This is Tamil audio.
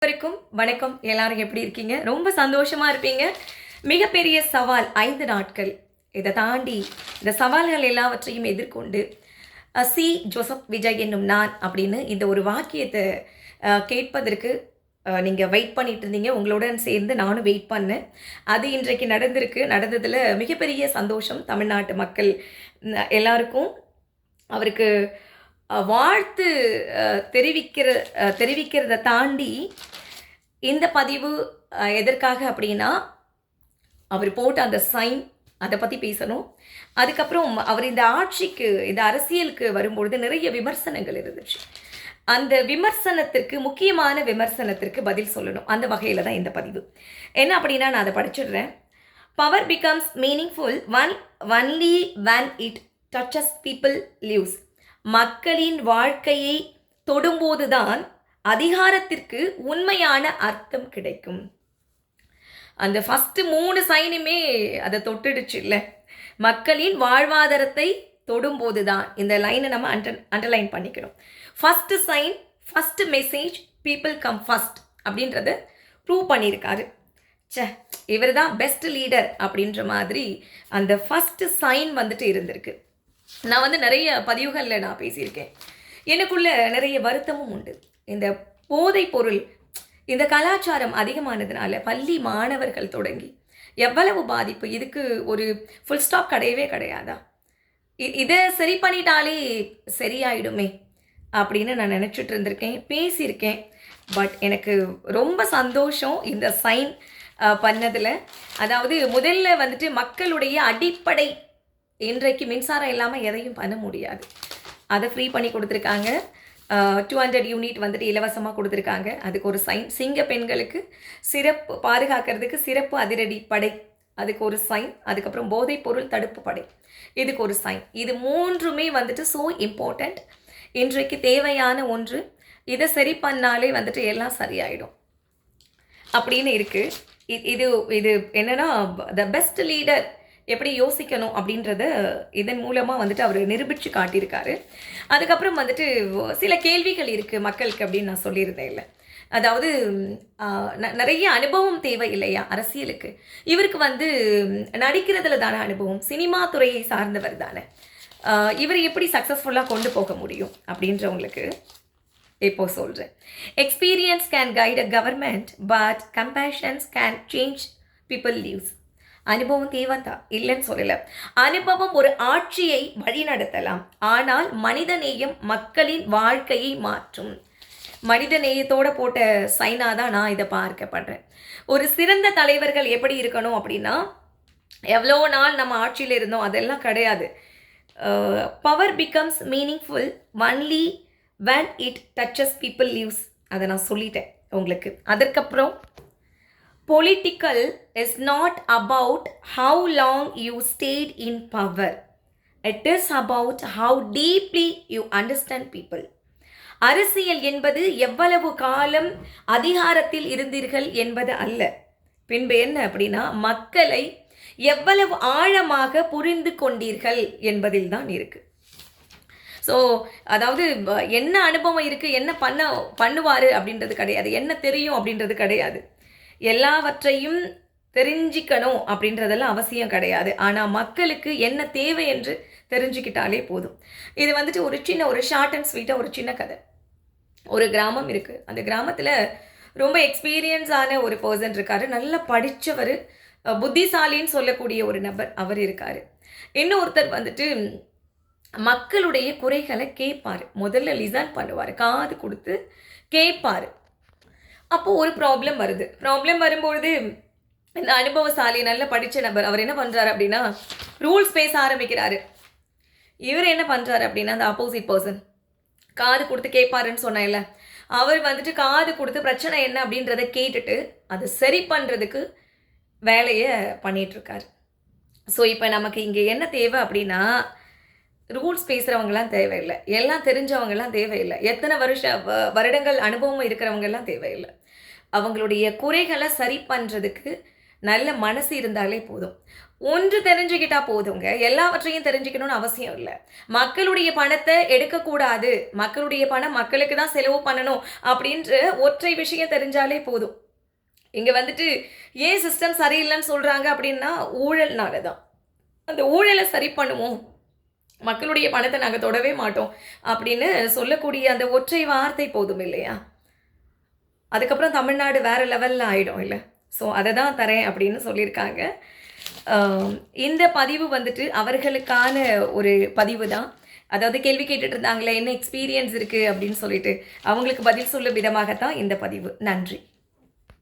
வரைக்கும் வணக்கம். எல்லாரும் எப்படி இருக்கீங்க? ரொம்ப சந்தோஷமா இருப்பீங்க. மிகப்பெரிய சவால் 5 நாட்கள். இதை தாண்டி இந்த சவால்கள் எல்லாவற்றையும் எதிர்கொண்டு சி ஜோசப் விஜய் என்னும் நான் அப்படின்னு இந்த ஒரு வாக்கியத்தை கேட்பதற்கு நீங்கள் வெயிட் பண்ணிட்டு இருந்தீங்க. உங்களுடன் சேர்ந்து நானும் வெயிட் பண்ணேன். அது இன்றைக்கு நடந்திருக்கு. நடந்ததில் மிகப்பெரிய சந்தோஷம். தமிழ்நாட்டு மக்கள் எல்லாருக்கும் அவருக்கு வாழ்த்து தெரிவிக்கிறத தாண்டி இந்த பதிவு எதற்காக அப்படின்னா, அவர் போட்ட அந்த சைன் அதை பற்றி பேசணும். அதுக்கப்புறம் அவர் இந்த ஆட்சிக்கு, இந்த அரசியலுக்கு வரும்பொழுது நிறைய விமர்சனங்கள் இருந்துச்சு. அந்த விமர்சனத்திற்கு, முக்கியமான விமர்சனத்திற்கு பதில் சொல்லணும். அந்த வகையில் தான் இந்த பதிவு. என்ன அப்படின்னா, நான் அதை படிச்சிடுறேன். Power becomes meaningful only when it touches people lives. மக்களின் வாழ்க்கையை தொடும்போதுதான் அதிகாரத்திற்கு உண்மையான அர்த்தம் கிடைக்கும். அந்த ஃபஸ்ட்டு 3 சைனுமே அதை தொட்டுடுச்சு இல்லை? மக்களின் வாழ்வாதாரத்தை தொடும்போது தான். இந்த லைனை நம்ம அண்டர்லைன் பண்ணிக்கணும். First sign, first message, people come first அப்படின்றத ப்ரூவ் பண்ணியிருக்காரு. இவர் தான் பெஸ்ட் லீடர் அப்படின்ற மாதிரி அந்த ஃபஸ்ட்டு சைன் வந்துட்டு இருந்திருக்கு. நான் நிறைய பதிவுகளில் நான் பேசியிருக்கேன். எனக்குள்ள நிறைய வருத்தமும் உண்டு. இந்த போதைப் பொருள், இந்த கலாச்சாரம் அதிகமானதுனால பள்ளி மாணவர்கள் தொடங்கி எவ்வளவு பாதிப்பு. இதுக்கு ஒரு ஃபுல் ஸ்டாப் கிடையவே கிடையாதா? இதை சரி பண்ணிட்டாலே சரியாயிடுமே அப்படின்னு நான் நினச்சிட்டு இருந்திருக்கேன், பேசியிருக்கேன். பட் எனக்கு ரொம்ப சந்தோஷம் இந்த சைன் பண்ணதில். அதாவது முதல்ல மக்களுடைய அடிப்படை, இன்றைக்கு மின்சாரம் இல்லாமல் எதையும் பண்ண முடியாது. அதை ஃப்ரீ பண்ணி கொடுத்துருக்காங்க. 200 யூனிட் இலவசமாக கொடுத்துருக்காங்க. அதுக்கு ஒரு சைன். சிங்க பெண்களுக்கு சிறப்பு பாதுகாக்கிறதுக்கு சிறப்பு அதிரடி படை, அதுக்கு ஒரு சைன். அதுக்கப்புறம் போதைப் பொருள் தடுப்பு படை, இதுக்கு ஒரு சைன். இது 3மே ஸோ இம்பார்ட்டண்ட், இன்றைக்கு தேவையான ஒன்று. இதை சரி பண்ணாலே எல்லாம் சரியாயிடும் அப்படின்னு இருக்குது. இது இது என்னென்னா, த பெஸ்ட் லீடர் எப்படி யோசிக்கணும் அப்படின்றத இதன் மூலமாக அவர் நிரூபித்து காட்டியிருக்காரு. அதுக்கப்புறம் சில கேள்விகள் இருக்குது மக்களுக்கு அப்படின்னு நான் சொல்லியிருந்தேன் இல்லை? அதாவது நிறைய அனுபவம் தேவை இல்லையா அரசியலுக்கு? இவருக்கு நடிக்கிறதுல தானே அனுபவம், சினிமா துறையை சார்ந்தவர் தானே. இவர் எப்படி சக்ஸஸ்ஃபுல்லாக கொண்டு போக முடியும் அப்படின்றவங்களுக்கு இப்போ சொல்கிறேன். Experience can guide a government, but compassions can change people lives. அனுபவம் தேவைதான், இல்லைன்னு சொல்லலை. அனுபவம் ஒரு ஆட்சியை வழிநடத்தலாம், ஆனால் மனிதநேயம் மக்களின் வாழ்க்கையை மாற்றும். மனிதநேயத்தோடு போட்ட சைனாக தான் நான் இதை பார்க்கப்படுறேன். ஒரு சிறந்த தலைவர்கள் எப்படி இருக்கணும் அப்படின்னா, எவ்வளோ நாள் நம்ம ஆட்சியில் இருந்தோம் அதெல்லாம் கிடையாது. Power becomes meaningful only when it touches people lives. அதை நான் சொல்லிட்டேன் உங்களுக்கு. அதற்கப்புறம் political is not about how long you stayed in power. It is about how deeply you understand people. அரசியல் என்பது எவ்வளவு காலம் அதிகாரத்தில் இருந்தீர்கள் என்பது அல்ல, பின்பு என்ன அப்படின்னா மக்களை எவ்வளவு ஆழமாக புரிந்து கொண்டீர்கள் என்பதில் தான் இருக்கு. ஸோ அதாவது என்ன அனுபவம் இருக்குது, என்ன பண்ணுவார் அப்படின்றது கிடையாது, என்ன தெரியும் அப்படின்றது கிடையாது. எல்லாவற்றையும் தெரிஞ்சிக்கணும் அப்படின்றதெல்லாம் அவசியம் கிடையாது. ஆனால் மக்களுக்கு என்ன தேவை என்று தெரிஞ்சுக்கிட்டாலே போதும். இது ஒரு ஷார்ட் அண்ட் ஸ்வீட்டாக ஒரு சின்ன கதை. ஒரு கிராமம் இருக்குது. அந்த கிராமத்தில் ரொம்ப எக்ஸ்பீரியன்ஸான ஒரு பர்சன் இருக்கார். நல்லா படித்தவர், புத்திசாலின்னு சொல்லக்கூடிய ஒரு நபர் அவர் இருக்கார். இன்னொருத்தர் மக்களுடைய குறைகளை கேட்பார். முதல்ல லிசன் பண்ணுவார், காது கொடுத்து கேட்பார். அப்போது ஒரு ப்ராப்ளம் வரும்பொழுது இந்த அனுபவசாலி, நல்ல படித்த நபர், அவர் என்ன பண்ணுறாரு அப்படின்னா ரூல்ஸ் பேச ஆரம்பிக்கிறாரு. இவர் என்ன பண்ணுறாரு அப்படின்னா, அந்த ஆப்போசிட் பர்சன் காது கொடுத்து கேட்பாருன்னு சொன்னேன்ல, அவர் காது கொடுத்து பிரச்சனை என்ன அப்படின்றத கேட்டுட்டு அதை சரி பண்ணுறதுக்கு வேலையை பண்ணிகிட்ருக்காரு. ஸோ இப்போ நமக்கு இங்கே என்ன தேவை அப்படின்னா, ரூல்ஸ் பேசுகிறவங்கலாம் தேவையில்லை, எல்லாம் தெரிஞ்சவங்கலாம் தேவையில்லை, எத்தனை வருடங்கள் அனுபவம் இருக்கிறவங்கெல்லாம் தேவையில்லை. அவங்களுடைய குறைகளை சரி பண்ணுறதுக்கு நல்ல மனசு இருந்தாலே போதும். ஒன்று தெரிஞ்சுக்கிட்டா போதுங்க. எல்லாவற்றையும் தெரிஞ்சுக்கணும்னு அவசியம் இல்ல. மக்களுடைய பணத்த எடுக்கக்கூடாது. மக்களுடைய பணம் மக்களுக்கு தான் செலவு பண்ணணும் அப்படின்ற ஒற்றை விஷயம் தெரிஞ்சாலே போதும். இங்க வந்துட்டு ஏன் சிஸ்டம் சரியில்லன்னு சொல்றாங்க அப்படின்னா, ஊழல்னால தான். அந்த ஊழல சரி பண்ணுவோம். மக்களுடைய பணத்த நாங்க தொடவே மாட்டோம் அப்படின்னு சொல்லக்கூடிய அந்த ஒற்றை வார்த்தை போதும் இல்லையா? அதுக்கப்புறம் தமிழ்நாடு வேற லெவல்ல ஆயிடும் இல்ல. ஸோ அத தான் தரேன் அப்படின்னு சொல்லியிருக்காங்க. அ இந்த பதிவு வந்துட்டு அவர்களுக்கான ஒரு பதிவு தான். அதாவது கேள்வி கேட்டுட்டு இருந்தாங்களே, என்ன எக்ஸ்பீரியன்ஸ் இருக்கு அப்படின்னு சொல்லிட்டு, அவங்களுக்கு பதில் சொல்லும் விதமாக தான் இந்த பதிவு. நன்றி.